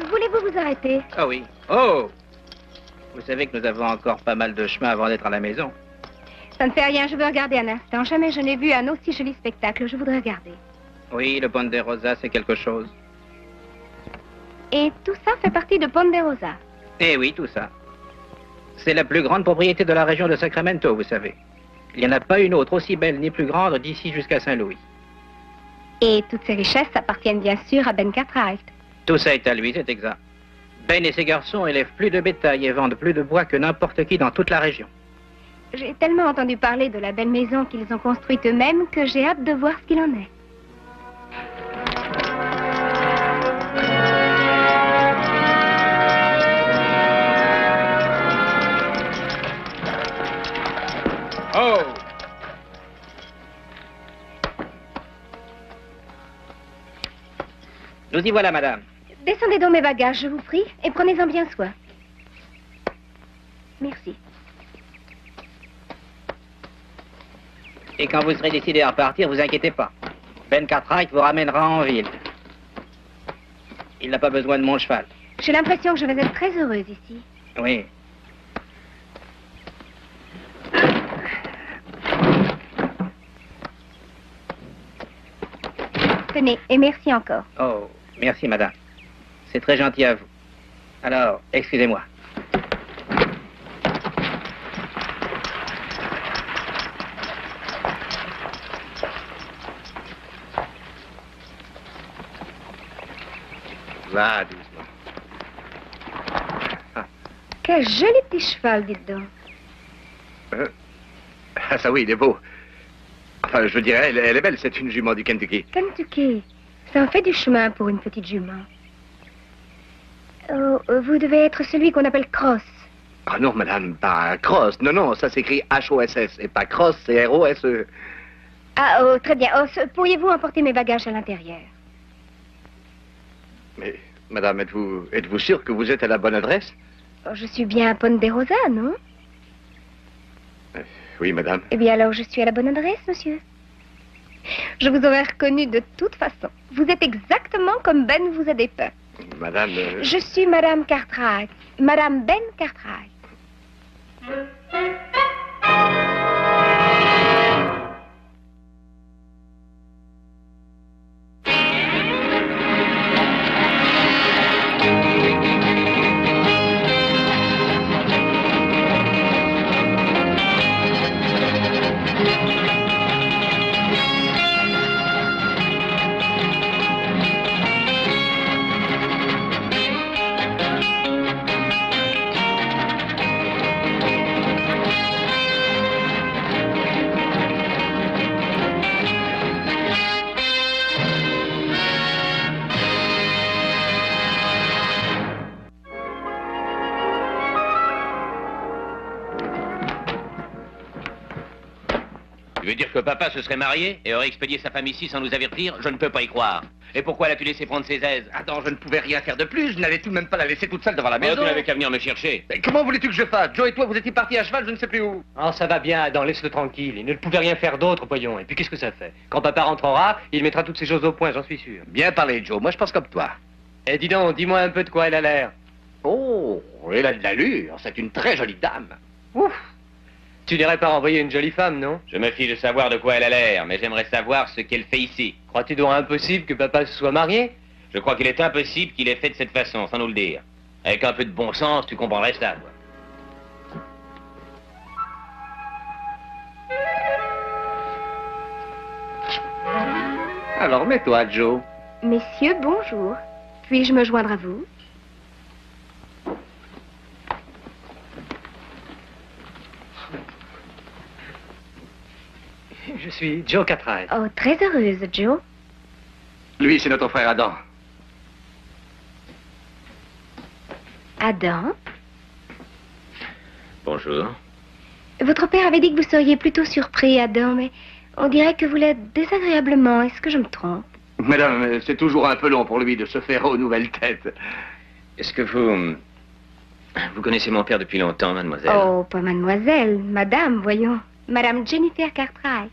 voulez-vous vous arrêter? Ah oui. Oh! Vous savez que nous avons encore pas mal de chemin avant d'être à la maison. Ça ne fait rien, je veux regarder un instant. Jamais je n'ai vu un aussi joli spectacle, je voudrais regarder. Oui, le Ponderosa, c'est quelque chose. Et tout ça fait partie de Ponderosa? Eh oui, tout ça. C'est la plus grande propriété de la région de Sacramento, vous savez. Il n'y en a pas une autre aussi belle ni plus grande d'ici jusqu'à Saint-Louis. Et toutes ces richesses appartiennent bien sûr à Ben Cartwright. Tout ça est à lui, c'est exact. Ben et ses garçons élèvent plus de bétail et vendent plus de bois que n'importe qui dans toute la région. J'ai tellement entendu parler de la belle maison qu'ils ont construite eux-mêmes que j'ai hâte de voir ce qu'il en est. Oh! Nous y voilà, madame. Descendez donc mes bagages, je vous prie, et prenez-en bien soin. Merci. Et quand vous serez décidé à repartir, vous inquiétez pas. Ben Cartwright vous ramènera en ville. Il n'a pas besoin de mon cheval. J'ai l'impression que je vais être très heureuse ici. Oui. Tenez, et merci encore. Oh, merci, madame. C'est très gentil à vous. Alors, excusez-moi. Va, doucement. Quel joli petit cheval, dites donc. Ah ça oui, il est beau. Enfin, je dirais, elle est belle, c'est une jument du Kentucky. Kentucky, ça en fait du chemin pour une petite jument. Oh, vous devez être celui qu'on appelle Cross. Ah non, madame, pas Cross. Non, non, ça s'écrit H-O-S-S. Et pas Cross, c'est R-O-S-E. Ah, oh, très bien. Oh, pourriez-vous emporter mes bagages à l'intérieur? Mais, madame, êtes-vous sûre que vous êtes à la bonne adresse? Oh, je suis bien à Ponderosa, non? Oui, madame. Eh bien, alors, je suis à la bonne adresse, monsieur. Je vous aurais reconnu de toute façon. Vous êtes exactement comme Ben vous a dépeint. Madame... Je suis Madame Cartwright. Madame Ben Cartwright. Tu veux dire que papa se serait marié et aurait expédié sa femme ici sans nous avertir? Je ne peux pas y croire. Et pourquoi l'as-tu laissé prendre ses aises? Attends, je ne pouvais rien faire de plus. Je n'allais tout de même pas la laisser toute seule devant la Mais maison. tu n'avais qu'à venir me chercher. Mais comment voulais-tu que je fasse? Joe et toi, vous étiez partis à cheval, je ne sais plus où. Oh, ça va bien, Adam, laisse-le tranquille. Il ne pouvait rien faire d'autre, voyons. Et puis, qu'est-ce que ça fait? Quand papa rentrera, il mettra toutes ces choses au point, j'en suis sûr. Bien parlé, Joe. Moi, je pense comme toi. Eh, dis donc, dis-moi un peu de quoi elle a l'air. Oh, elle a de l'allure. C'est une très jolie dame. Ouf! Tu n'irais pas renvoyer une jolie femme, non? Je me fiche de savoir de quoi elle a l'air, mais j'aimerais savoir ce qu'elle fait ici. Crois-tu donc impossible que papa se soit marié? Je crois qu'il est impossible qu'il ait fait de cette façon, sans nous le dire. Avec un peu de bon sens, tu comprendrais ça, quoi. Alors, mets-toi, Joe. Messieurs, bonjour. Puis-je me joindre à vous? Je suis Joe Cartwright. Oh, très heureuse, Joe. Lui, c'est notre frère Adam. Adam? Bonjour. Votre père avait dit que vous seriez plutôt surpris, Adam, mais on dirait que vous l'êtes désagréablement. Est-ce que je me trompe? Madame, c'est toujours un peu long pour lui de se faire aux nouvelles têtes. Est-ce que vous... Vous connaissez mon père depuis longtemps, mademoiselle? Oh, pas mademoiselle, madame, voyons. Madame Jennifer Cartwright.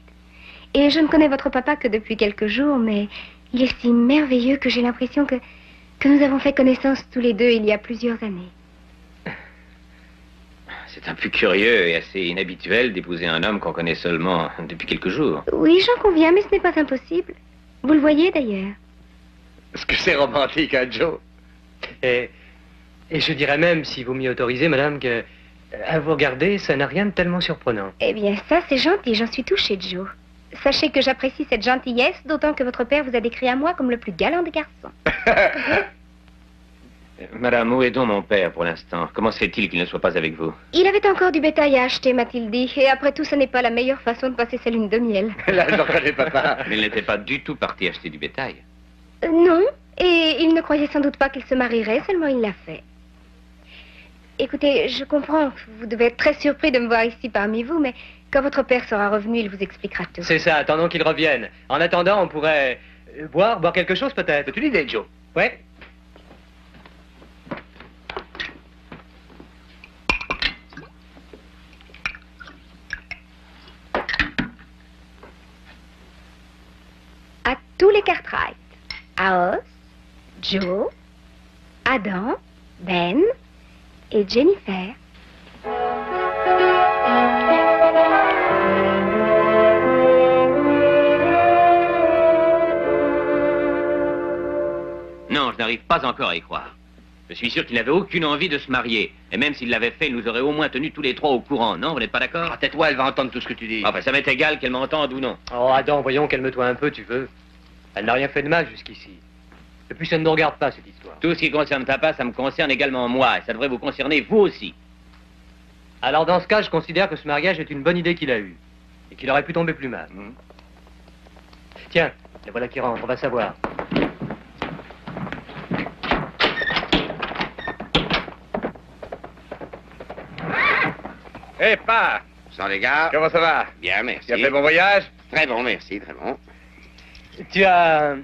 Et je ne connais votre papa que depuis quelques jours, mais il est si merveilleux que j'ai l'impression que que nous avons fait connaissance tous les deux il y a plusieurs années. C'est un peu curieux et assez inhabituel d'épouser un homme qu'on connaît seulement depuis quelques jours. Oui, j'en conviens, mais ce n'est pas impossible. Vous le voyez d'ailleurs. Est-ce que c'est romantique, hein, Joe? Et je dirais même, si vous m'y autorisez, madame, que à vous regarder, ça n'a rien de tellement surprenant. Eh bien, ça, c'est gentil, j'en suis touchée, Joe. Sachez que j'apprécie cette gentillesse, d'autant que votre père vous a décrit à moi comme le plus galant des garçons. Madame, où est donc mon père pour l'instant? Comment se fait-il qu'il ne soit pas avec vous? Il avait encore du bétail à acheter, m'a-t-il dit, et après tout, ce n'est pas la meilleure façon de passer sa lune de miel. Là, je reconnais papa. Mais il n'était pas du tout parti acheter du bétail. Non, et il ne croyait sans doute pas qu'il se marierait, seulement il l'a fait. Écoutez, je comprends, vous devez être très surpris de me voir ici parmi vous, mais quand votre père sera revenu, il vous expliquera tout. C'est ça, attendons qu'il revienne. En attendant, on pourrait boire quelque chose peut-être. C'est une idée, Joe. Ouais. À tous les Cartwright. À Oz, Joe, Adam, Ben et Jennifer. Non, je n'arrive pas encore à y croire. Je suis sûr qu'il n'avait aucune envie de se marier. Et même s'il l'avait fait, il nous aurait au moins tenus tous les trois au courant. Non, vous n'êtes pas d'accord? Ah, tais-toi, elle va entendre tout ce que tu dis. Enfin, ça m'est égal qu'elle m'entende ou non. Oh, Adam, voyons, calme-toi un peu, tu veux. Elle n'a rien fait de mal jusqu'ici. Et puis ça ne nous regarde pas, cette histoire. Tout ce qui concerne papa, ça me concerne également moi. Et ça devrait vous concerner vous aussi. Alors dans ce cas, je considère que ce mariage est une bonne idée qu'il a eue. Et qu'il aurait pu tomber plus mal. Tiens, les voilà qui rentrent, on va savoir. Hé, pas! Sans les gars. Comment ça va? Bien, merci. Tu as fait bon voyage? Très bon, merci, très bon. Tu as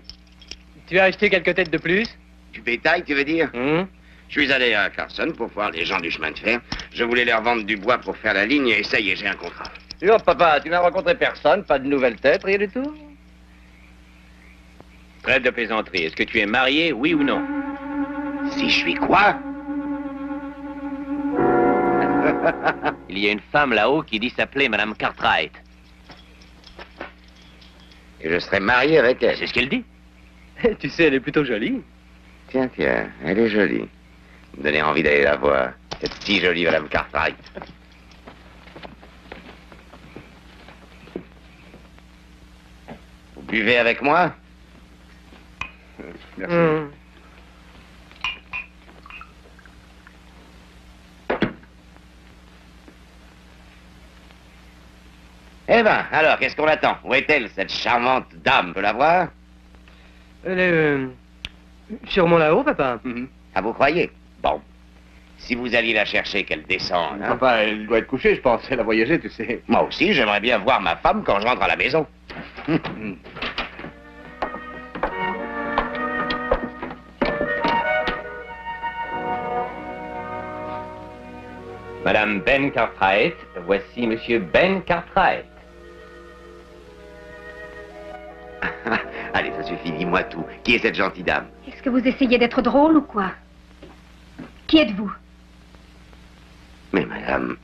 acheté quelques têtes de plus? Du bétail, tu veux dire? Je suis allé à Carson pour voir les gens du chemin de fer. Je voulais leur vendre du bois pour faire la ligne et ça y est, j'ai un contrat. Dis-moi, papa, tu n'as rencontré personne, pas de nouvelles têtes, rien du tout? Trêve de plaisanterie. Est-ce que tu es marié, oui ou non? Si je suis quoi? Il y a une femme là-haut qui dit s'appeler Madame Cartwright. Et je serai marié avec elle. C'est ce qu'elle dit. Tu sais, elle est plutôt jolie. Tiens, tiens, elle est jolie. Me donnait envie d'aller la voir. Cette si jolie Madame Cartwright. Vous buvez avec moi? Merci. Eh ben, alors, qu'est-ce qu'on attend? Où est-elle, cette charmante dame? Peut la voir? Elle est sûrement là-haut, papa. Ah, vous croyez? Bon. Si vous alliez la chercher, qu'elle descende, hein? Papa, elle doit être couchée, je pense. Elle a voyagé, tu sais. Moi aussi, j'aimerais bien voir ma femme quand je rentre à la maison. Madame Ben Cartwright, voici Monsieur Ben Cartwright. Allez, ça suffit, dis-moi tout. Qui est cette gentille dame? Est-ce que vous essayez d'être drôle ou quoi? Qui êtes-vous? Mais madame,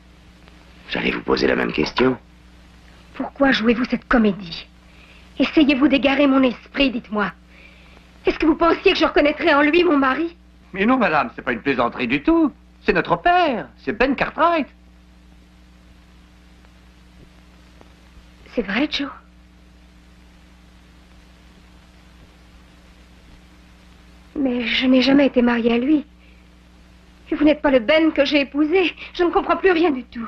j'allais vous poser la même question. Pourquoi jouez-vous cette comédie? Essayez-vous d'égarer mon esprit, dites-moi. Est-ce que vous pensiez que je reconnaîtrais en lui mon mari? Mais non, madame, c'est pas une plaisanterie du tout. C'est notre père, c'est Ben Cartwright. C'est vrai, Joe? Mais je n'ai jamais été mariée à lui. Et vous n'êtes pas le Ben que j'ai épousé. Je ne comprends plus rien du tout.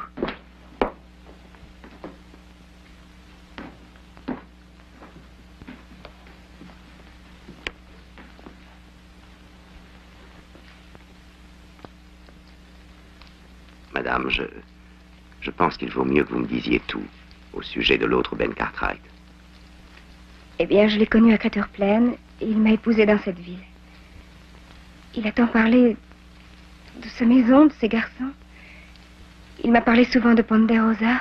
Madame, je pense qu'il vaut mieux que vous me disiez tout au sujet de l'autre Ben Cartwright. Eh bien, je l'ai connu à Crater Plain et il m'a épousée dans cette ville. Il a tant parlé de sa maison, de ses garçons. Il m'a parlé souvent de Ponderosa.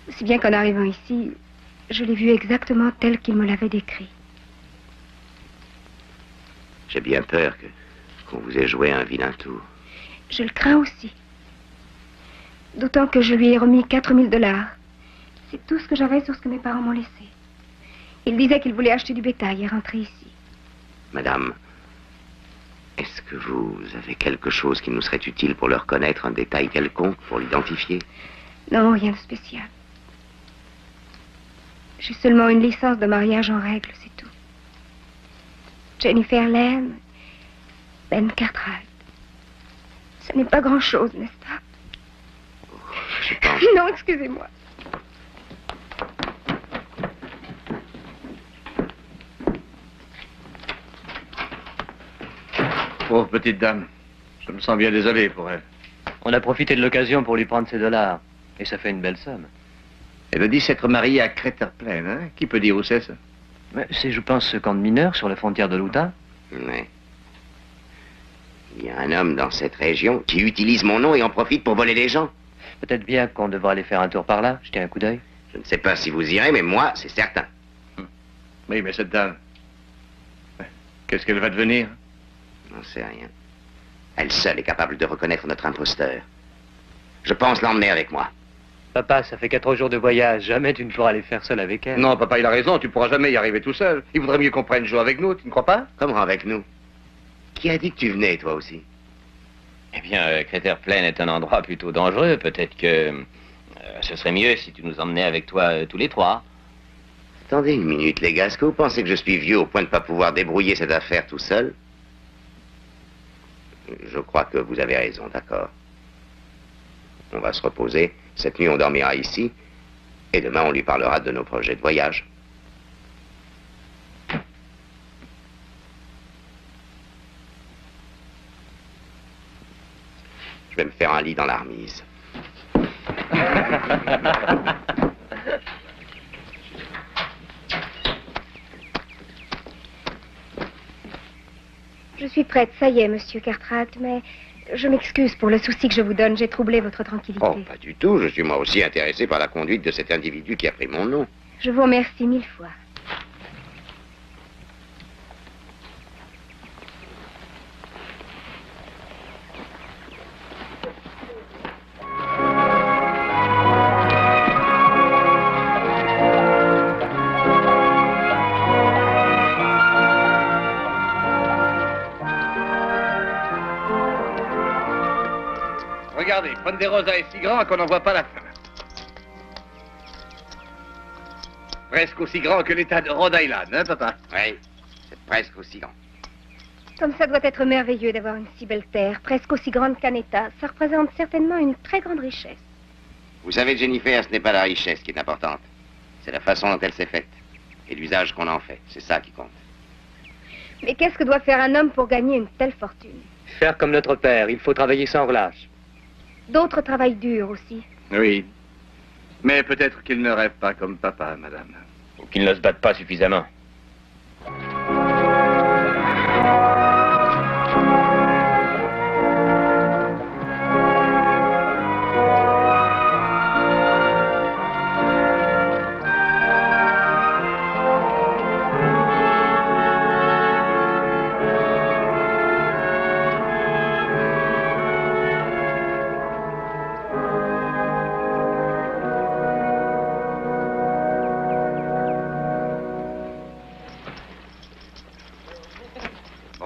Si bien qu'en arrivant ici, je l'ai vu exactement tel qu'il me l'avait décrit. J'ai bien peur qu'on vous ait joué un vilain tour. Je le crains aussi. D'autant que je lui ai remis 4000 $. C'est tout ce que j'avais sur ce que mes parents m'ont laissé. Il disait qu'il voulait acheter du bétail et rentrer ici. Madame, est-ce que vous avez quelque chose qui nous serait utile pour le reconnaître, un détail quelconque, pour l'identifier? Non, rien de spécial. J'ai seulement une licence de mariage en règle, c'est tout. Jennifer Lane, Ben Cartwright. Ce n'est pas grand-chose, n'est-ce pas? Je pense... Non, excusez-moi. Pauvre petite dame. Je me sens bien désolé pour elle. On a profité de l'occasion pour lui prendre ses $. Et ça fait une belle somme. Elle a dit s'être mariée à Crater Plain, hein? Qui peut dire où c'est, ça? Mais c'est, je pense, ce camp de mineurs sur la frontière de l'Utah. Oui. Il y a un homme dans cette région qui utilise mon nom et en profite pour voler les gens. Peut-être bien qu'on devra aller faire un tour par là, jeter un coup d'œil. Je ne sais pas si vous irez, mais moi, c'est certain. Oui, mais cette dame... Qu'est-ce qu'elle va devenir? Je n'en sais rien. Elle seule est capable de reconnaître notre imposteur. Je pense l'emmener avec moi. Papa, ça fait 4 jours de voyage. Jamais tu ne pourras les faire seul avec elle. Non, papa, il a raison. Tu pourras jamais y arriver tout seul. Il vaudrait mieux qu'on prenne jour avec nous, tu ne crois pas? Comment avec nous? Qui a dit que tu venais, toi aussi? Eh bien, Crater Plain est un endroit plutôt dangereux. Peut-être que ce serait mieux si tu nous emmenais avec toi tous les 3. Attendez une minute, les gars. Est-ce que vous pensez que je suis vieux au point de ne pas pouvoir débrouiller cette affaire tout seul? Je crois que vous avez raison, d'accord. On va se reposer. Cette nuit, on dormira ici. Et demain, on lui parlera de nos projets de voyage. Je vais me faire un lit dans l'armise. Je suis prête, ça y est, monsieur Cartwright, mais je m'excuse pour le souci que je vous donne. J'ai troublé votre tranquillité. Oh, pas du tout. Je suis moi aussi intéressé par la conduite de cet individu qui a pris mon nom. Je vous remercie 1000 fois. Regardez, Ponderosa est si grand qu'on n'en voit pas la fin. Presque aussi grand que l'état de Rhode Island, hein, papa? Oui, c'est presque aussi grand. Comme ça doit être merveilleux d'avoir une si belle terre, presque aussi grande qu'un État. Ça représente certainement une très grande richesse. Vous savez, Jennifer, ce n'est pas la richesse qui est importante. C'est la façon dont elle s'est faite. Et l'usage qu'on en fait. C'est ça qui compte. Mais qu'est-ce que doit faire un homme pour gagner une telle fortune? Faire comme notre père, il faut travailler sans relâche. D'autres travaillent dur aussi. Oui. Mais peut-être qu'il ne rêve pas comme papa, madame. Ou qu'il ne se batte pas suffisamment.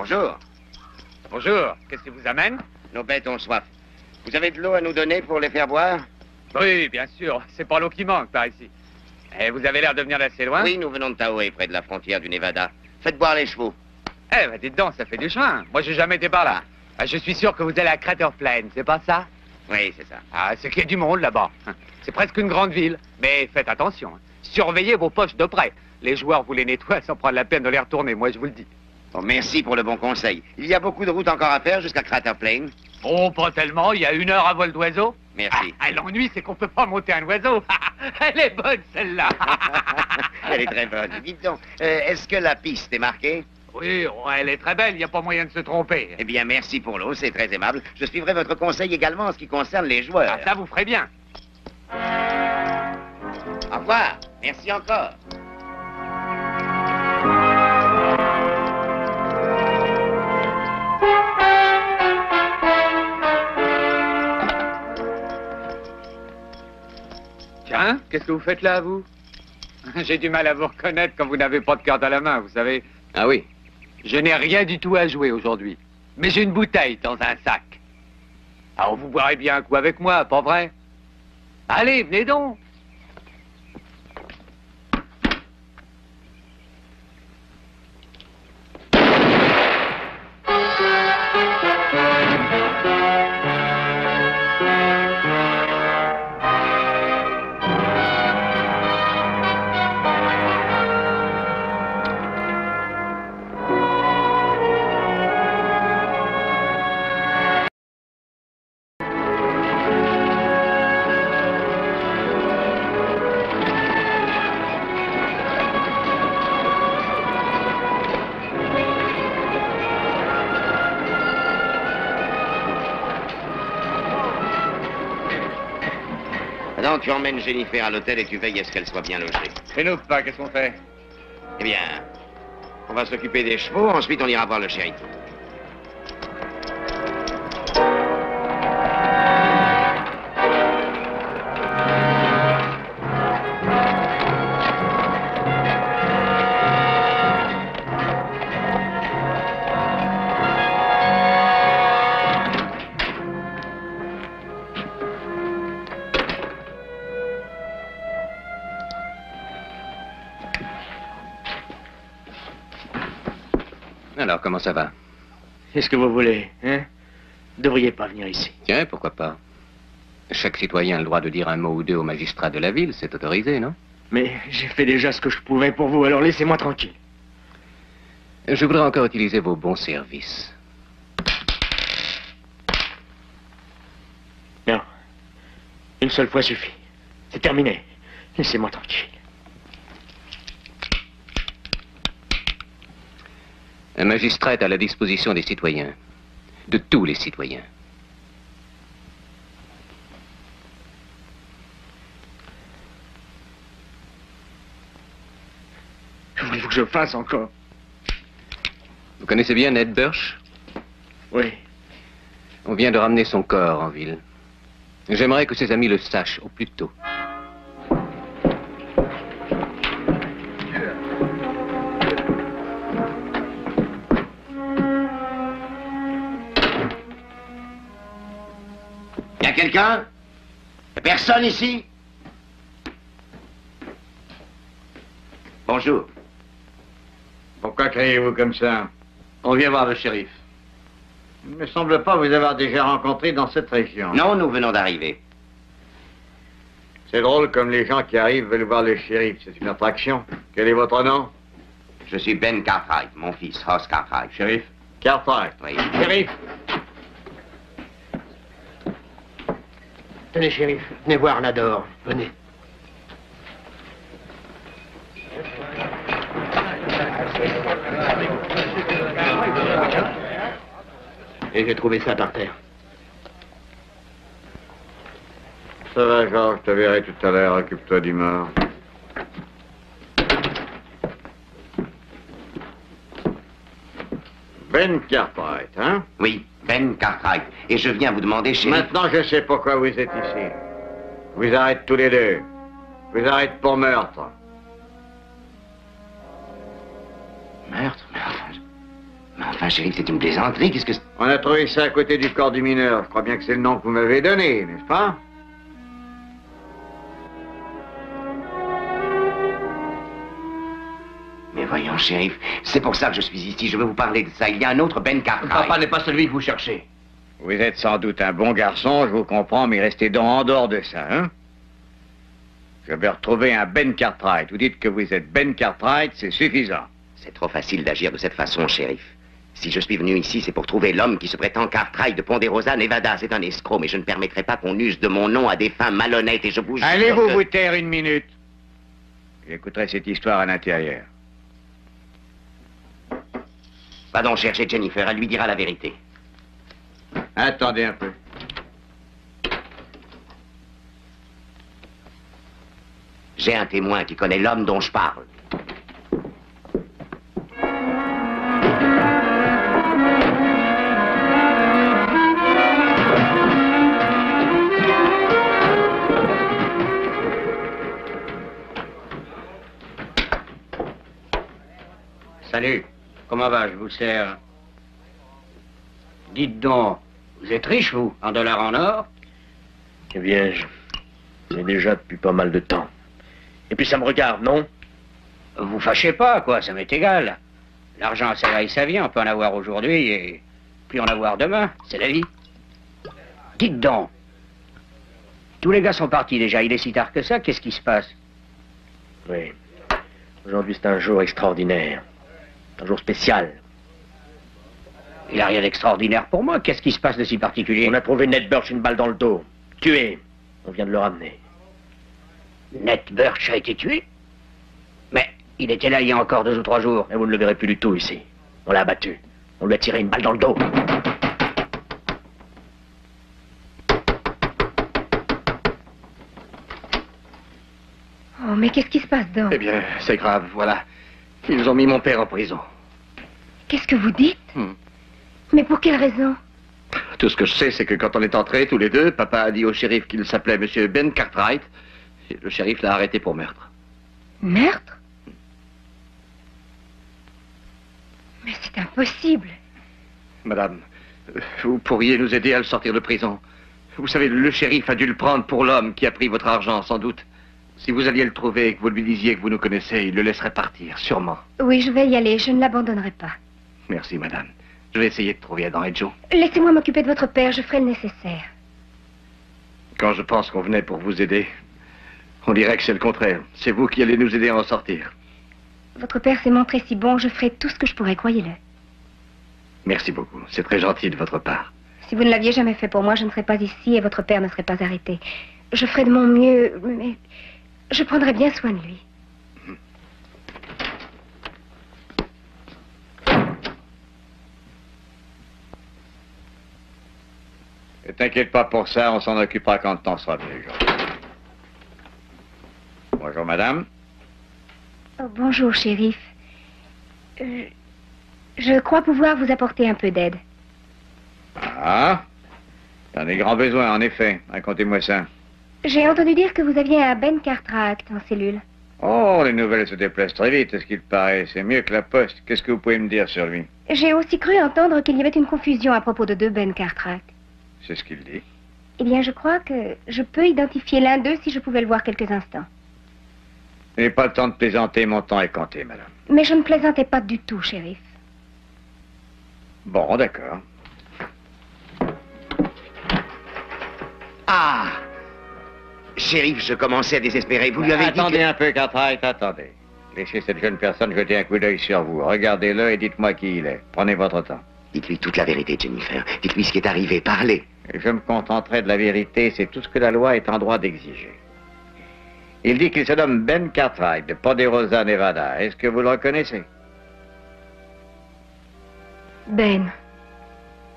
Bonjour. Bonjour. Qu'est-ce qui vous amène? Nos bêtes ont soif. Vous avez de l'eau à nous donner pour les faire boire? Oui, bien sûr. C'est pas l'eau qui manque par ici. Et vous avez l'air de venir d'assez loin? Oui, nous venons de Tahoe, près de la frontière du Nevada. Faites boire les chevaux. Eh, ben dites donc, ça fait du chemin. Moi, j'ai jamais été par là. Ah, je suis sûr que vous allez à Crater Plain, c'est pas ça? Oui, c'est ça. Ah, c'est qu'il y a du monde là-bas. C'est presque une grande ville. Mais faites attention. Surveillez vos poches de près. Les joueurs vous les nettoient sans prendre la peine de les retourner, moi je vous le dis. Bon, merci pour le bon conseil. Il y a beaucoup de routes encore à faire jusqu'à Crater Plain. Oh, pas tellement. Il y a 1 heure à vol d'oiseau. Merci. Ah, l'ennui, c'est qu'on peut pas monter un oiseau. Elle est bonne, celle-là. Elle est très bonne. Dites donc, est-ce que la piste est marquée? Oui, oh, elle est très belle. Il n'y a pas moyen de se tromper. Eh bien, merci pour l'eau, c'est très aimable. Je suivrai votre conseil également en ce qui concerne les joueurs. Ah, ça vous ferait bien. Au revoir. Merci encore. Hein? Qu'est-ce que vous faites là, vous? J'ai du mal à vous reconnaître quand vous n'avez pas de carte à la main, vous savez. Ah oui? Je n'ai rien du tout à jouer aujourd'hui. Mais j'ai une bouteille dans un sac. Alors vous boirez bien un coup avec moi, pas vrai? Allez, venez donc. Maintenant, tu emmènes Jennifer à l'hôtel et tu veilles à ce qu'elle soit bien logée. Et nous, pas, qu'est-ce qu'on fait? Eh bien, on va s'occuper des chevaux, ensuite on ira voir le shérif. Alors, comment ça va? Qu'est-ce que vous voulez, hein? Vous devriez pas venir ici. Tiens, pourquoi pas? Chaque citoyen a le droit de dire un mot ou deux au magistrat de la ville, c'est autorisé, non? Mais j'ai fait déjà ce que je pouvais pour vous, alors laissez-moi tranquille. Je voudrais encore utiliser vos bons services. Non. Une seule fois suffit. C'est terminé. Laissez-moi tranquille. Un magistrat est à la disposition des citoyens. De tous les citoyens. Que voulez-vous que je fasse encore? Vous connaissez bien Ned Birch? Oui. On vient de ramener son corps en ville. J'aimerais que ses amis le sachent au plus tôt. Y a quelqu'un? Y a personne ici? Bonjour. Pourquoi criez-vous comme ça? On vient voir le shérif. Il ne me semble pas vous avoir déjà rencontré dans cette région. Non, nous venons d'arriver. C'est drôle comme les gens qui arrivent veulent voir le shérif. C'est une attraction. Quel est votre nom? Je suis Ben Cartwright, mon fils, Ross Cartwright. Shérif? Cartwright. Oui. Shérif! Tenez, shérif, venez voir Nador. Venez. Et j'ai trouvé ça par terre. Ça va, Georges, je te verrai tout à l'heure. Occupe-toi du mort. Ben Cartwright, hein? Oui, Ben Cartwright. Et je viens vous demander, shérif... Maintenant, je sais pourquoi vous êtes ici. Je vous arrête tous les deux. Je vous arrête pour meurtre. Meurtre? Mais enfin, shérif, c'est une plaisanterie. Qu'est-ce que... On a trouvé ça à côté du corps du mineur. Je crois bien que c'est le nom que vous m'avez donné, n'est-ce pas? Mais voyons, shérif, c'est pour ça que je suis ici. Je veux vous parler de ça. Il y a un autre Ben Cartwright. Papa n'est pas celui que vous cherchez. Vous êtes sans doute un bon garçon, je vous comprends, mais restez donc en dehors de ça, hein? Je vais retrouver un Ben Cartwright. Vous dites que vous êtes Ben Cartwright, c'est suffisant. C'est trop facile d'agir de cette façon, shérif. Si je suis venu ici, c'est pour trouver l'homme qui se prétend Cartwright de Ponderosa, Nevada. C'est un escroc, mais je ne permettrai pas qu'on use de mon nom à des fins malhonnêtes et je vous jure Allez-vous que... vous taire une minute? J'écouterai cette histoire à l'intérieur. Va donc chercher Jennifer, elle lui dira la vérité. Attendez un peu. J'ai un témoin qui connaît l'homme dont je parle. Salut. Comment va, je vous sers? Dites donc, vous êtes riche, vous, en dollars en or? Eh bien, j'ai déjà depuis pas mal de temps. Et puis ça me regarde, non? Vous fâchez pas, quoi, ça m'est égal. L'argent, ça va et ça vient, on peut en avoir aujourd'hui et puis en avoir demain, c'est la vie. Dites donc, tous les gars sont partis déjà, il est si tard que ça, qu'est-ce qui se passe? Oui. Aujourd'hui, c'est un jour extraordinaire. Un jour spécial. Il n'a rien d'extraordinaire pour moi, qu'est-ce qui se passe de si particulier? On a trouvé Ned Birch une balle dans le dos. Tué. On vient de le ramener. Ned Birch a été tué? Mais il était là il y a encore 2 ou 3 jours. Et vous ne le verrez plus du tout ici. On l'a abattu. On lui a tiré une balle dans le dos. Oh, mais qu'est-ce qui se passe donc? Eh bien, c'est grave, voilà. Ils ont mis mon père en prison. Qu'est-ce que vous dites? Mais pour quelle raison? Tout ce que je sais, c'est que quand on est entrés tous les deux, papa a dit au shérif qu'il s'appelait Monsieur Ben Cartwright. Et le shérif l'a arrêté pour meurtre. Meurtre? Mais c'est impossible. Madame, vous pourriez nous aider à le sortir de prison. Vous savez, le shérif a dû le prendre pour l'homme qui a pris votre argent, sans doute. Si vous alliez le trouver et que vous lui disiez que vous nous connaissez, il le laisserait partir, sûrement. Oui, je vais y aller, je ne l'abandonnerai pas. Merci, madame. Je vais essayer de trouver Adam et Joe. Laissez-moi m'occuper de votre père, je ferai le nécessaire. Quand je pense qu'on venait pour vous aider, on dirait que c'est le contraire. C'est vous qui allez nous aider à en sortir. Votre père s'est montré si bon, je ferai tout ce que je pourrai, croyez-le. Merci beaucoup. C'est très gentil de votre part. Si vous ne l'aviez jamais fait pour moi, je ne serais pas ici et votre père ne serait pas arrêté. Je ferai de mon mieux, mais je prendrai bien soin de lui. Ne t'inquiète pas pour ça, on s'en occupera quand le temps sera venu. Bonjour, madame. Oh, bonjour, shérif. Je crois pouvoir vous apporter un peu d'aide. Ah, t'en as grand besoin, en effet. Racontez-moi ça. J'ai entendu dire que vous aviez un Ben Cartwright en cellule. Oh, les nouvelles se déplacent très vite, à ce qu'il paraît. C'est mieux que la poste. Qu'est-ce que vous pouvez me dire sur lui? J'ai aussi cru entendre qu'il y avait une confusion à propos de 2 Ben Cartwright. C'est ce qu'il dit. Eh bien, je crois que je peux identifier l'un d'eux si je pouvais le voir quelques instants. Je n'ai pas le temps de plaisanter, mon temps est compté, madame. Mais je ne plaisantais pas du tout, shérif. Bon, d'accord. Ah! Shérif, je commençais à désespérer. Vous lui avez dit Attendez un peu, Cartwright, attendez. Laissez cette jeune personne jeter un coup d'œil sur vous. Regardez-le et dites-moi qui il est. Prenez votre temps. Dites-lui toute la vérité, Jennifer. Dites-lui ce qui est arrivé. Parlez. Et je me contenterai de la vérité, c'est tout ce que la loi est en droit d'exiger. Il dit qu'il se nomme Ben Cartwright, de Ponderosa, Nevada. Est-ce que vous le reconnaissez? Ben.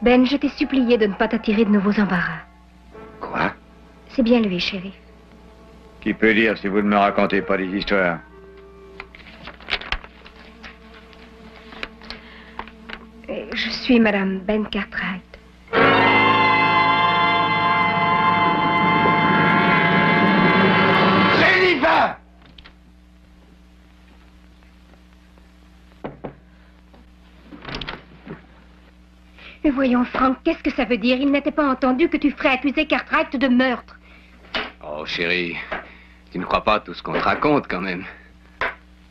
Ben, je t'ai supplié de ne pas t'attirer de nouveaux embarras. Quoi? C'est bien lui, shérif. Qui peut dire si vous ne me racontez pas des histoires? Je suis Madame Ben Cartwright. Jennifer! Mais voyons, Frank, qu'est-ce que ça veut dire? Il n'était pas entendu que tu ferais accuser Cartwright de meurtre. Oh, chérie, tu ne crois pas à tout ce qu'on te raconte, quand même.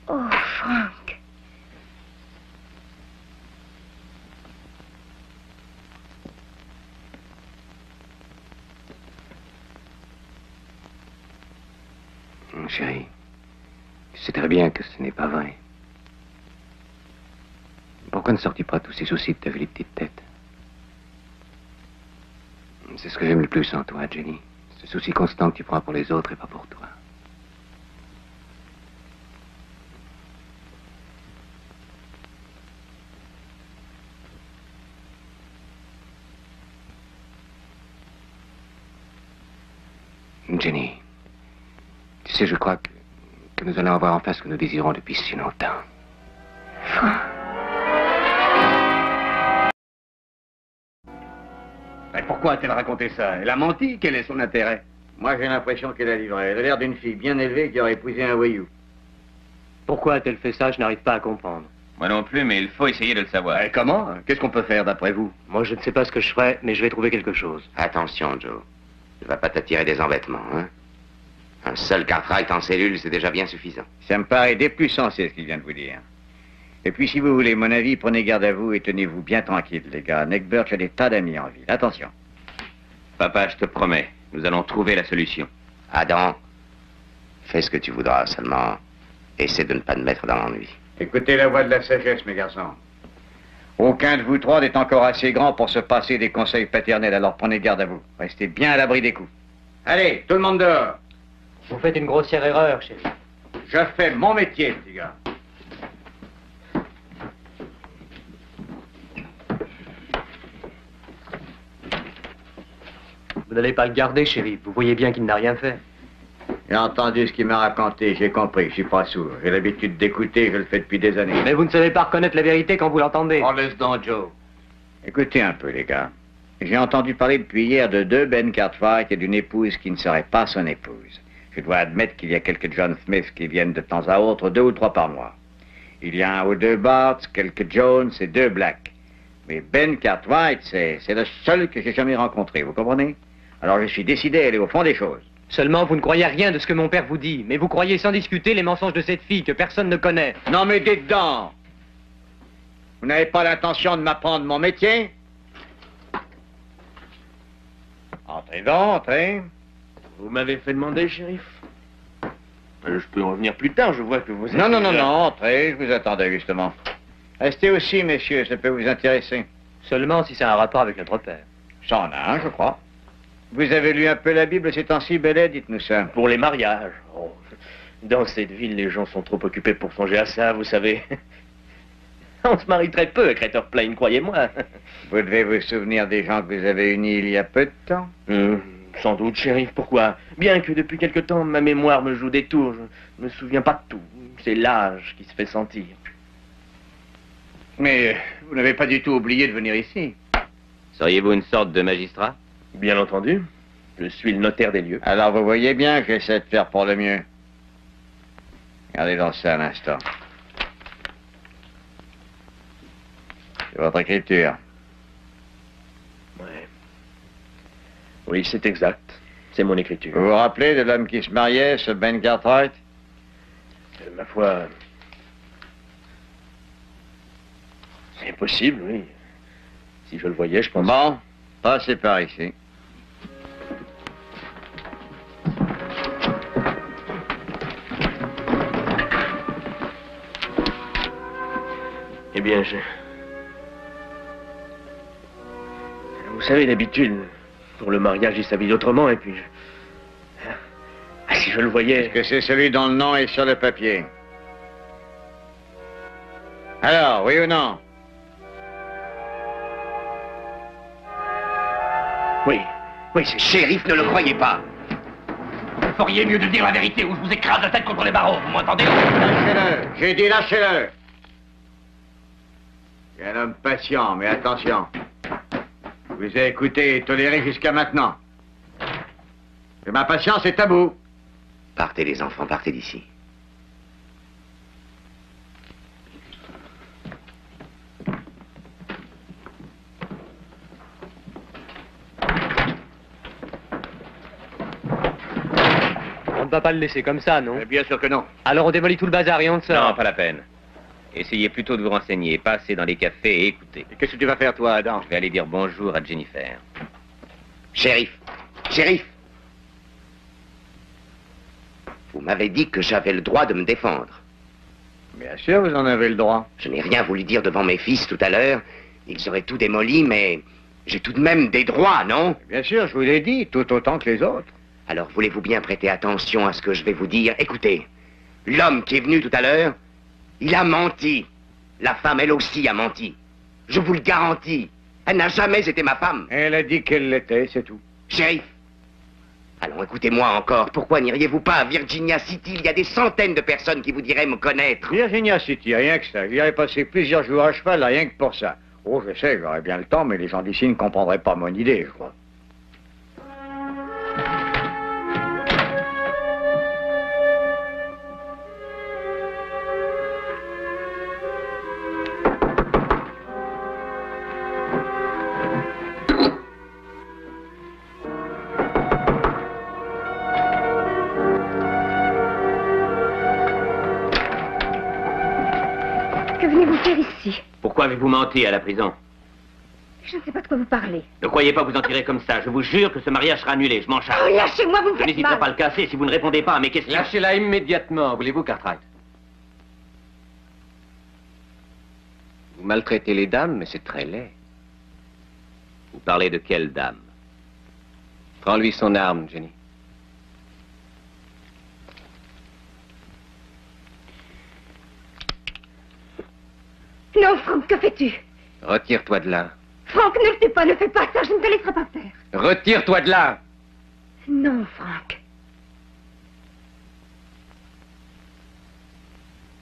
Oh, Frank. Chérie, tu sais très bien que ce n'est pas vrai. Pourquoi ne sors-tu pas tous ces soucis de ta jolie petite tête? C'est ce que j'aime le plus en toi, Jenny. Ce souci constant que tu prends pour les autres et pas pour toi. Jenny, tu sais, je crois que nous allons avoir enfin ce que nous désirons depuis si longtemps. Frank. Mais pourquoi a-t-elle raconté ça? Elle a menti. Quel est son intérêt? Moi, j'ai l'impression qu'elle a livré. Elle a l'air d'une fille bien élevée qui aurait épousé un voyou. Pourquoi a-t-elle fait ça? Je n'arrive pas à comprendre. Moi non plus, mais il faut essayer de le savoir. Et comment? Qu'est-ce qu'on peut faire d'après vous? Moi, je ne sais pas ce que je ferai, mais je vais trouver quelque chose. Attention, Joe. Ne va pas t'attirer des embêtements, hein? Un seul Cartwright en cellule, c'est déjà bien suffisant. Ça me paraît des plus sensé ce qu'il vient de vous dire. Et puis, si vous voulez mon avis, prenez garde à vous et tenez-vous bien tranquille, les gars. Nick Birch a des tas d'amis en ville. Attention. Papa, je te promets, nous allons trouver la solution. Adam, fais ce que tu voudras, seulement essaie de ne pas te mettre dans l'ennui. Écoutez la voix de la sagesse, mes garçons. Aucun de vous trois n'est encore assez grand pour se passer des conseils paternels, alors prenez garde à vous. Restez bien à l'abri des coups. Allez, tout le monde dehors. Vous faites une grossière erreur, chérie. Je fais mon métier, petit gars. Vous n'allez pas le garder, chérie. Vous voyez bien qu'il n'a rien fait. J'ai entendu ce qu'il m'a raconté, j'ai compris, je suis pas sourd. J'ai l'habitude d'écouter, je le fais depuis des années. Mais vous ne savez pas reconnaître la vérité quand vous l'entendez. Oh, laisse donc, Joe. Écoutez un peu, les gars. J'ai entendu parler depuis hier de 2 Ben Cartwright et d'une épouse qui ne serait pas son épouse. Je dois admettre qu'il y a quelques John Smith qui viennent de temps à autre, 2 ou 3 par mois. Il y a 1 ou 2 Barts, quelques Jones et 2 Black. Mais Ben Cartwright, c'est le seul que j'ai jamais rencontré, vous comprenez? Alors je suis décidé à aller au fond des choses. Seulement, vous ne croyez rien de ce que mon père vous dit, mais vous croyez sans discuter les mensonges de cette fille que personne ne connaît. Non, mais dites donc! Vous n'avez pas l'intention de m'apprendre mon métier? Entrez donc, entrez. Vous m'avez fait demander, shérif. Je peux revenir plus tard, je vois que vous êtes... Non, entrez, je vous attendais justement. Restez aussi, messieurs, ça peut vous intéresser. Seulement si ça a un rapport avec notre père. Ça en a un, je crois. Vous avez lu un peu la Bible ces temps-ci, Bellet? Dites-nous ça. Pour les mariages. Oh, dans cette ville, les gens sont trop occupés pour songer à ça, vous savez. On se marie très peu à Crater Plain, croyez-moi. Vous devez vous souvenir des gens que vous avez unis il y a peu de temps? Sans doute, shérif. Pourquoi? Bien que depuis quelque temps, ma mémoire me joue des tours, je ne me souviens pas de tout. C'est l'âge qui se fait sentir. Mais vous n'avez pas du tout oublié de venir ici. Seriez-vous une sorte de magistrat? Bien entendu. Je suis le notaire des lieux. Alors vous voyez bien que j'essaie de faire pour le mieux. Regardez dans ça un instant. C'est votre écriture. Ouais. Oui, c'est exact. C'est mon écriture. Vous vous rappelez de l'homme qui se mariait, ce Ben Cartwright? Ma foi... C'est possible, oui. Si je le voyais, je pense... Bon, passez par ici. Eh bien, vous savez, d'habitude, pour le mariage, il s'habille autrement, et puis... Ah, si je le voyais... Est-ce que c'est celui dont le nom est sur le papier? Alors, oui ou non? Oui, c'est... Shérif, ne le croyez pas. Vous feriez mieux de dire la vérité ou je vous écrase la tête contre les barreaux, vous m'entendez? Lâchez-le! J'ai dit lâchez-le! C'est un homme patient, mais attention. Je vous ai écouté et toléré jusqu'à maintenant. Et ma patience est à bout. Partez, les enfants, partez d'ici. On ne va pas le laisser comme ça, non? Mais bien sûr que non. Alors on démolit tout le bazar et on sort. Non, pas la peine. Essayez plutôt de vous renseigner, passez dans les cafés et écoutez. Et qu'est-ce que tu vas faire, toi, Adam? Je vais aller dire bonjour à Jennifer. Shérif, shérif. Vous m'avez dit que j'avais le droit de me défendre. Bien sûr, vous en avez le droit. Je n'ai rien voulu dire devant mes fils tout à l'heure. Ils auraient tout démoli, mais j'ai tout de même des droits, non? Bien sûr, je vous l'ai dit, tout autant que les autres. Alors, voulez-vous bien prêter attention à ce que je vais vous dire? Écoutez, l'homme qui est venu tout à l'heure, il a menti. La femme, elle aussi, a menti. Je vous le garantis. Elle n'a jamais été ma femme. Elle a dit qu'elle l'était, c'est tout. Shérif, alors écoutez-moi encore. Pourquoi n'iriez-vous pas à Virginia City? Il y a des centaines de personnes qui vous diraient me connaître. Virginia City, rien que ça. J'y aurais passé plusieurs jours à cheval, rien que pour ça. Oh, je sais, j'aurais bien le temps, mais les gens d'ici ne comprendraient pas mon idée, je crois. Que venez-vous faire ici? Pourquoi avez-vous menti à la prison? Je ne sais pas de quoi vous parlez. Ne croyez pas vous en tirer comme ça. Je vous jure que ce mariage sera annulé. Je m'en charge. Oh, lâchez-moi, vous me Je faites n'hésiterai mal. pas à le casser si vous ne répondez pas à mes questions. Lâchez-la immédiatement, voulez-vous, Cartwright? Vous maltraitez les dames, mais c'est très laid. Vous parlez de quelle dame? Prends-lui son arme, Jenny. Non, Franck, que fais-tu? Retire-toi de là. Franck, ne le tue pas, ne fais pas ça, je ne te laisserai pas faire. Retire-toi de là! Non, Franck.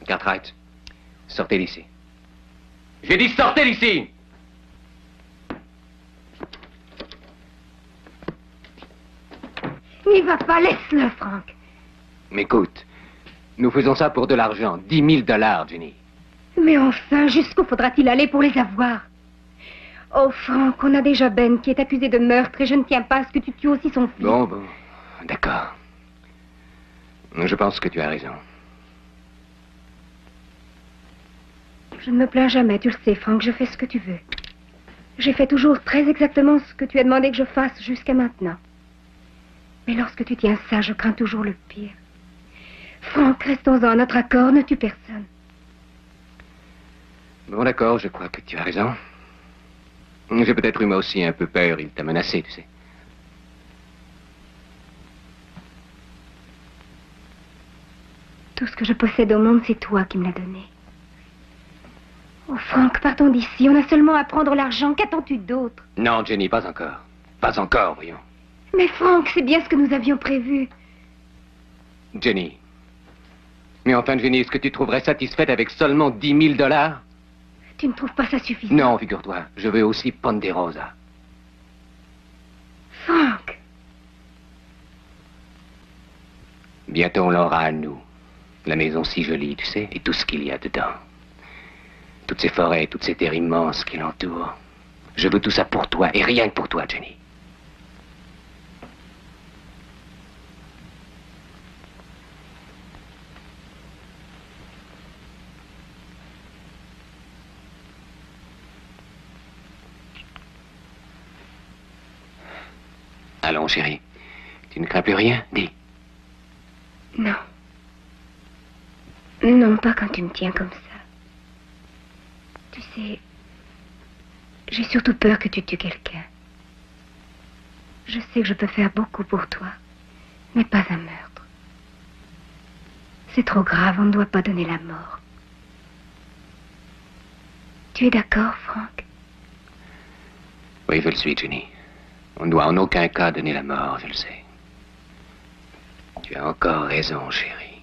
Cartwright, sortez d'ici. J'ai dit sortez d'ici! N'y va pas, laisse-le, Franck. M'écoute, nous faisons ça pour de l'argent. 10 000 $, Jenny. Mais enfin, jusqu'où faudra-t-il aller pour les avoir? Oh, Franck, on a déjà Ben qui est accusé de meurtre et je ne tiens pas à ce que tu tues aussi son fils. Bon, d'accord. Je pense que tu as raison. Je ne me plains jamais, tu le sais, Franck, je fais ce que tu veux. J'ai fait toujours très exactement ce que tu as demandé que je fasse jusqu'à maintenant. Mais lorsque tu tiens ça, je crains toujours le pire. Franck, restons-en à notre accord, ne tue personne. Bon, d'accord, je crois que tu as raison. J'ai peut-être eu moi aussi un peu peur, il t'a menacé, tu sais. Tout ce que je possède au monde, c'est toi qui me l'as donné. Oh, Franck, partons d'ici. On a seulement à prendre l'argent. Qu'attends-tu d'autre? Non, Jenny, pas encore. Pas encore, voyons. Mais Franck, c'est bien ce que nous avions prévu. Jenny. Mais enfin, Jenny, est-ce que tu trouverais satisfaite avec seulement 10 000 $? Tu ne trouves pas ça suffisant? Non, figure-toi. Je veux aussi Ponderosa. Franck. Bientôt, on l'aura à nous. La maison si jolie, tu sais, et tout ce qu'il y a dedans. Toutes ces forêts, toutes ces terres immenses qui l'entourent. Je veux tout ça pour toi, et rien que pour toi, Jenny. Allons, chérie. Tu ne crains plus rien? Dis. Non. Non, pas quand tu me tiens comme ça. Tu sais, j'ai surtout peur que tu tues quelqu'un. Je sais que je peux faire beaucoup pour toi, mais pas un meurtre. C'est trop grave, on ne doit pas donner la mort. Tu es d'accord, Franck? Oui, je le suis, Jenny. On ne doit en aucun cas donner la mort, je le sais. Tu as encore raison, chérie.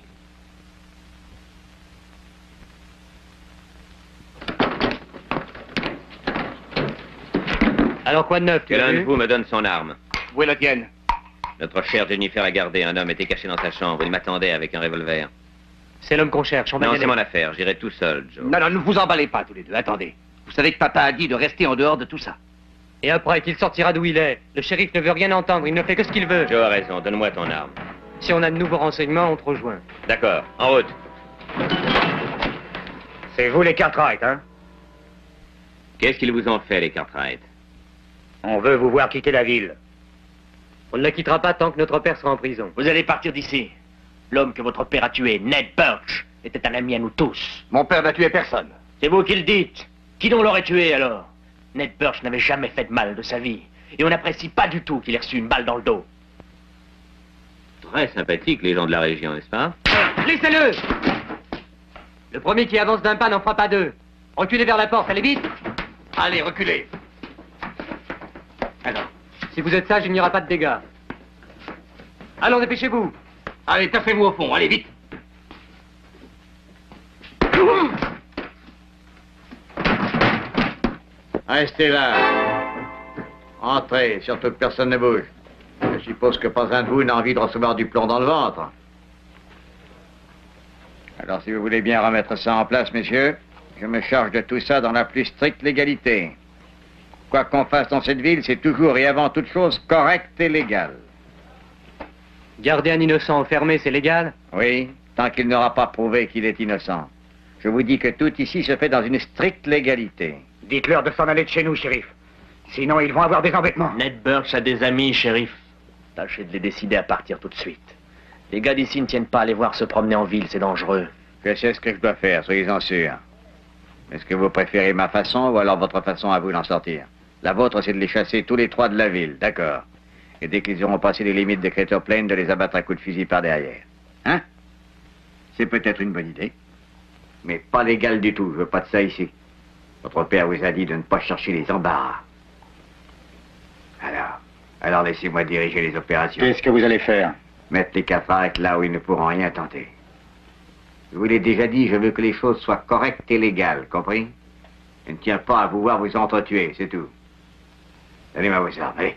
Alors quoi de neuf, tu Que l'as l'un de vu? vous me donne son arme. Où est la tienne? Notre chère Jennifer a gardé. Un homme était caché dans sa chambre. Il m'attendait avec un revolver. C'est l'homme qu'on cherche, on va y Non, aller. c'est mon affaire. J'irai tout seul, Joe. Non, ne vous emballez pas tous les deux. Attendez. Vous savez que papa a dit de rester en dehors de tout ça. Et après qu'il sortira d'où il est, le shérif ne veut rien entendre, il ne fait que ce qu'il veut. Joe a raison. Donne-moi ton arme. Si on a de nouveaux renseignements, on te rejoint. D'accord. En route. C'est vous les Cartwright, hein? Qu'est-ce qu'ils vous ont fait, les Cartwright? On veut vous voir quitter la ville. On ne la quittera pas tant que notre père sera en prison. Vous allez partir d'ici. L'homme que votre père a tué, Ned Birch, était un ami à nous tous. Mon père n'a tué personne. C'est vous qui le dites. Qui donc l'aurait tué alors? Ned Birch n'avait jamais fait de mal de sa vie. Et on n'apprécie pas du tout qu'il ait reçu une balle dans le dos. Très sympathique, les gens de la région, n'est-ce pas? Laissez-le! Le premier qui avance d'un pas n'en fera pas deux. Reculez vers la porte, allez vite! Allez, reculez. Alors, si vous êtes sage, il n'y aura pas de dégâts. Allons, dépêchez-vous! Allez, tassez-vous au fond, allez vite. Restez là. Entrez, surtout que personne ne bouge. Je suppose que pas un de vous n'a envie de recevoir du plomb dans le ventre. Alors, si vous voulez bien remettre ça en place, messieurs, je me charge de tout ça dans la plus stricte légalité. Quoi qu'on fasse dans cette ville, c'est toujours et avant toute chose correct et légal. Garder un innocent enfermé, c'est légal? Oui, tant qu'il n'aura pas prouvé qu'il est innocent. Je vous dis que tout ici se fait dans une stricte légalité. Dites-leur de s'en aller de chez nous, shérif. Sinon, ils vont avoir des embêtements. Ned Birch a des amis, shérif. Tâchez de les décider à partir tout de suite. Les gars d'ici ne tiennent pas à les voir se promener en ville, c'est dangereux. Je sais ce que je dois faire, soyez-en sûrs. Est-ce que vous préférez ma façon ou alors votre façon à vous d'en sortir? La vôtre, c'est de les chasser tous les trois de la ville, d'accord. Et dès qu'ils auront passé les limites de Crater Plain, de les abattre à coups de fusil par derrière. Hein? C'est peut-être une bonne idée. Mais pas légal du tout, je veux pas de ça ici. Votre père vous a dit de ne pas chercher les embarras. Alors laissez-moi diriger les opérations. Qu'est-ce que vous allez faire? Mettre les cafards là où ils ne pourront rien tenter. Je vous l'ai déjà dit, je veux que les choses soient correctes et légales, compris? Je ne tiens pas à vous voir vous entretuer, c'est tout. Donnez-moi vos armes, allez.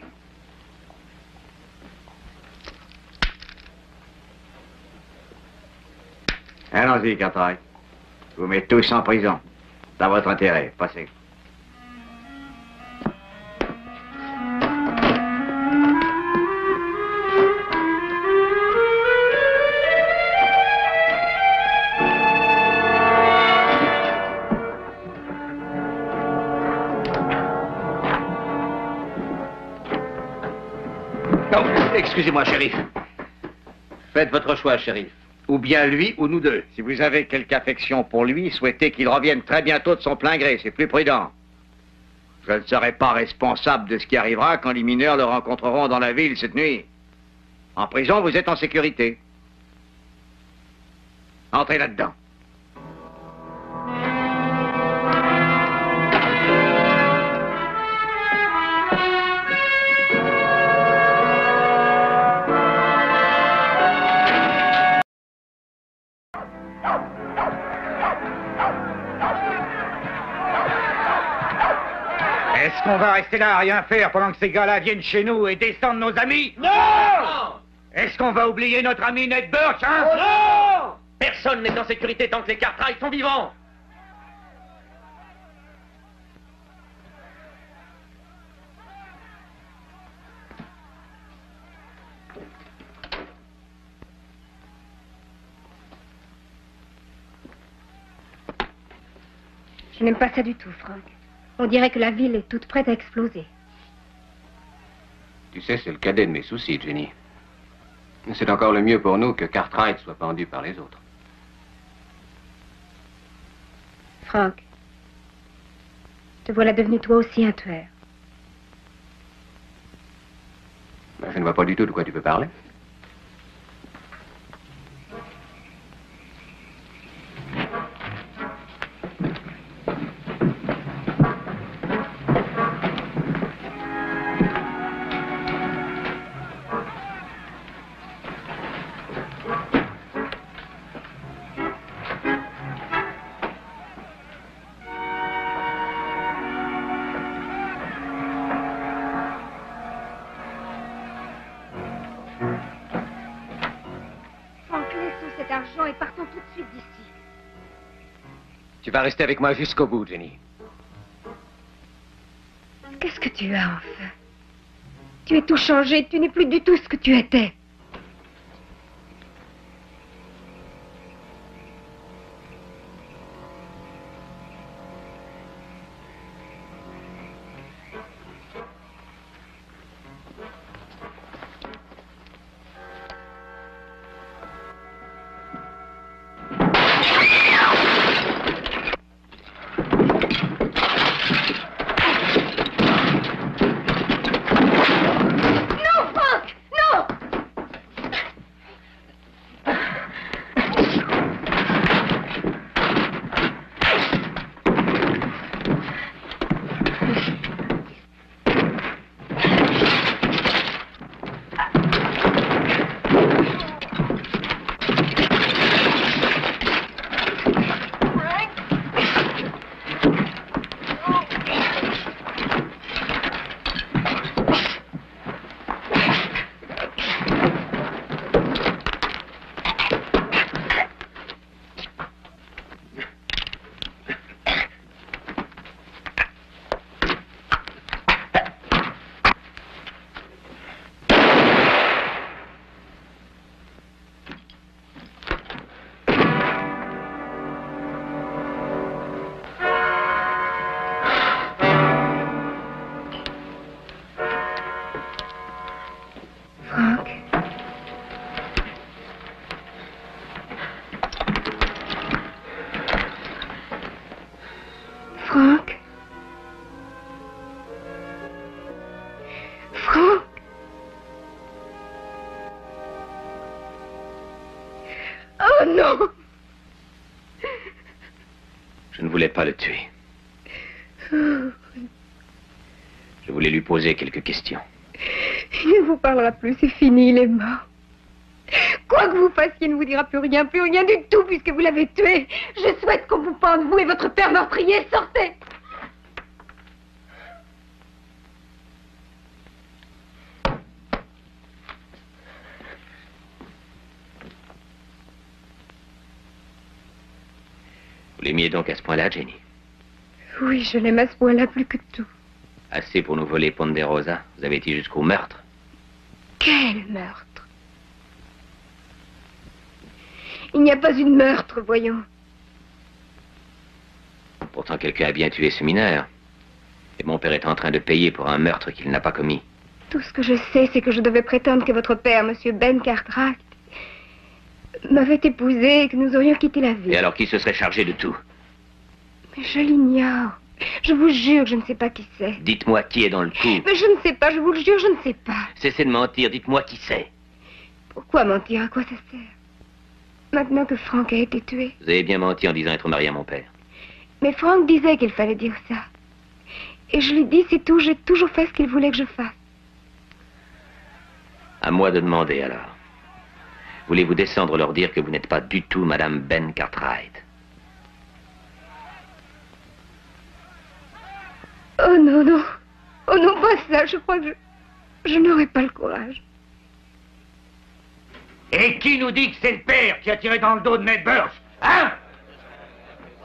Allons-y, Cartwright. Je vous mets tous en prison. Dans votre intérêt, passez. Excusez-moi, shérif. Faites votre choix, shérif. Ou bien lui ou nous deux. Si vous avez quelque affection pour lui, souhaitez qu'il revienne très bientôt de son plein gré, c'est plus prudent. Je ne serai pas responsable de ce qui arrivera quand les mineurs le rencontreront dans la ville cette nuit. En prison, vous êtes en sécurité. Entrez là-dedans. Est-ce qu'on va rester là à rien faire pendant que ces gars-là viennent chez nous et descendent nos amis? Non! Est-ce qu'on va oublier notre ami Ned Birch, hein? Non! Personne n'est en sécurité tant que les Cartwright sont vivants. Je n'aime pas ça du tout, Frank. On dirait que la ville est toute prête à exploser. Tu sais, c'est le cadet de mes soucis, Jenny. C'est encore le mieux pour nous que Cartwright soit pendu par les autres. Frank, te voilà devenu toi aussi un tueur. Ben, je ne vois pas du tout de quoi tu peux parler. Et partons tout de suite d'ici. Tu vas rester avec moi jusqu'au bout, Jenny. Qu'est-ce que tu as, enfin? Tu es tout changé, tu n'es plus du tout ce que tu étais. Franck. Franck. Oh non! Je ne voulais pas le tuer. Je voulais lui poser quelques questions. Il ne vous parlera plus, c'est fini, il est mort. Quoi que vous fassiez, il ne vous dira plus rien du tout, puisque vous l'avez tué. Je souhaite qu'on vous pende, vous et votre père meurtrier. Sortez! Vous l'aimiez donc à ce point-là, Jenny? Oui, je l'aime à ce point-là plus que tout. Assez pour nous voler Ponderosa. Vous avez été jusqu'au meurtre. Quel meurtre? Il n'y a pas eu de meurtre, voyons. Pourtant, quelqu'un a bien tué ce mineur. Et mon père est en train de payer pour un meurtre qu'il n'a pas commis. Tout ce que je sais, c'est que je devais prétendre que votre père, Monsieur Ben Cartwright, m'avait épousé et que nous aurions quitté la ville. Et alors, qui se serait chargé de tout? Mais je l'ignore. Je vous jure que je ne sais pas qui c'est. Dites-moi qui est dans le coup. Mais je ne sais pas, je vous le jure, je ne sais pas. Cessez de mentir, dites-moi qui c'est. Pourquoi mentir? À quoi ça sert? Maintenant que Franck a été tué. Vous avez bien menti en disant être marié à mon père. Mais Franck disait qu'il fallait dire ça. Et je lui dis, c'est tout, j'ai toujours fait ce qu'il voulait que je fasse. À moi de demander, alors. Voulez-vous descendre leur dire que vous n'êtes pas du tout Madame Ben Cartwright? Oh non, non. Oh non, pas ça. Je crois que je n'aurai pas le courage. Et qui nous dit que c'est le père qui a tiré dans le dos de Ned Burch? Hein?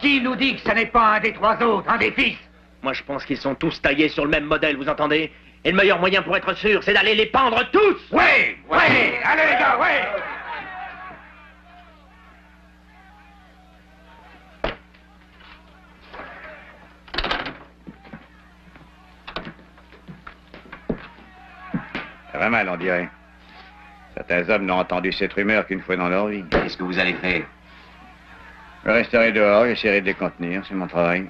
Qui nous dit que ce n'est pas un des trois autres, un des fils? Moi, je pense qu'ils sont tous taillés sur le même modèle, vous entendez? Et le meilleur moyen pour être sûr, c'est d'aller les pendre tous! Oui, oui, allez les gars, oui! Ça va mal, on dirait. Certains hommes n'ont entendu cette rumeur qu'une fois dans leur vie. Qu'est-ce que vous allez faire? Je resterai dehors, j'essaierai de les contenir, c'est mon travail.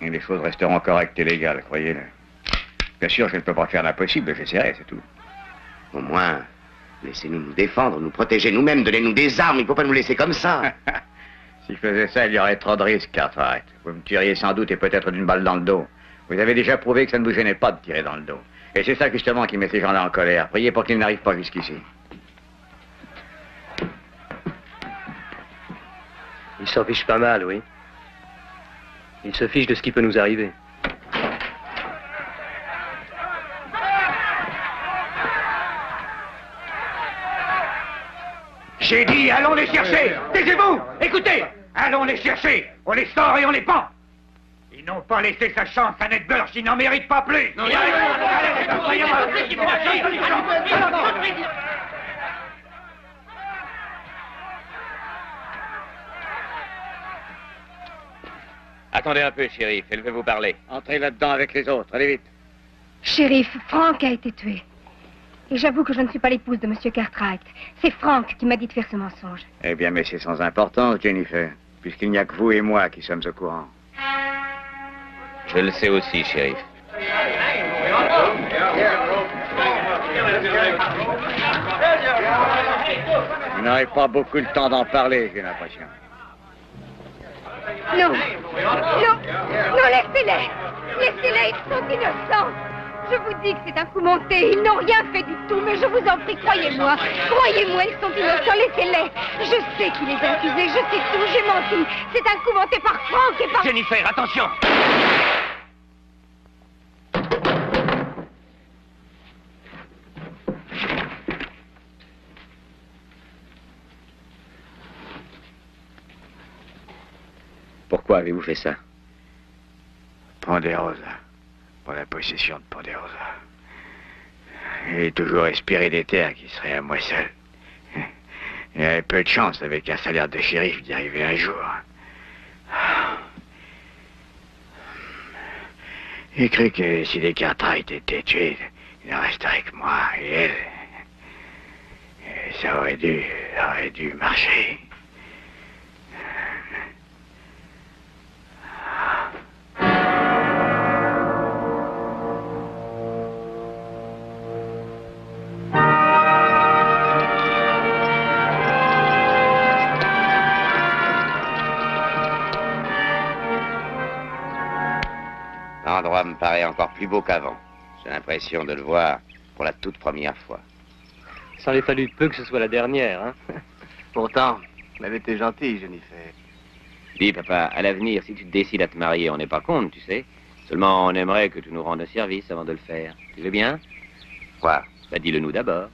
Et les choses resteront correctes et légales, croyez-le. Bien sûr, je ne peux pas faire l'impossible, j'essaierai, c'est tout. Au moins, laissez-nous nous défendre, nous protéger nous-mêmes, donnez-nous des armes, il ne faut pas nous laisser comme ça. Si je faisais ça, il y aurait trop de risques, Cartwright. Vous me tueriez sans doute et peut-être d'une balle dans le dos. Vous avez déjà prouvé que ça ne vous gênait pas de tirer dans le dos. Et c'est ça justement qui met ces gens-là en colère. Priez pour qu'ils n'arrivent pas jusqu'ici. Il s'en fiche pas mal, oui. Il se fiche de ce qui peut nous arriver. J'ai dit, allons les chercher! Taisez-vous! Écoutez! Allons les chercher! On les sort et on les pend! Ils n'ont pas laissé sa chance à Ned Burch, ils n'en méritent pas plus! Non, Attendez un peu, shérif, elle veut vous parler. Entrez là-dedans avec les autres, allez vite. Shérif, Franck a été tué. Et j'avoue que je ne suis pas l'épouse de Monsieur Cartwright. C'est Franck qui m'a dit de faire ce mensonge. Eh bien, mais c'est sans importance, Jennifer, puisqu'il n'y a que vous et moi qui sommes au courant. Je le sais aussi, shérif. Vous n'aurez pas beaucoup le temps d'en parler, j'ai l'impression. Non, non, non, laissez-les. Laissez-les, ils sont innocents. Je vous dis que c'est un coup monté. Ils n'ont rien fait du tout, mais je vous en prie, croyez-moi. Croyez-moi, ils sont innocents, laissez-les. Je sais qui les a accusés, je sais tout, j'ai menti. C'est un coup monté par Franck et par... Jennifer, attention! Pourquoi avez-vous fait ça? Ponderosa. Pour la possession de Ponderosa. J'ai toujours espéré des terres qui seraient à moi seul. Il y avait peu de chance avec un salaire de shérif d'y arriver un jour. J'ai cru que si les Cartwright étaient tués, il ne resterait que moi et elle. Et ça aurait dû marcher. L'endroit me paraît encore plus beau qu'avant. J'ai l'impression de le voir pour la toute première fois. Ça en est fallu peu que ce soit la dernière, hein. Pourtant, elle avait été gentille, Jennifer. Dis, papa, à l'avenir, si tu te décides à te marier, on n'est pas contre, tu sais. Seulement, on aimerait que tu nous rendes un service avant de le faire. Tu veux bien? Quoi? Bah, dis-le nous d'abord.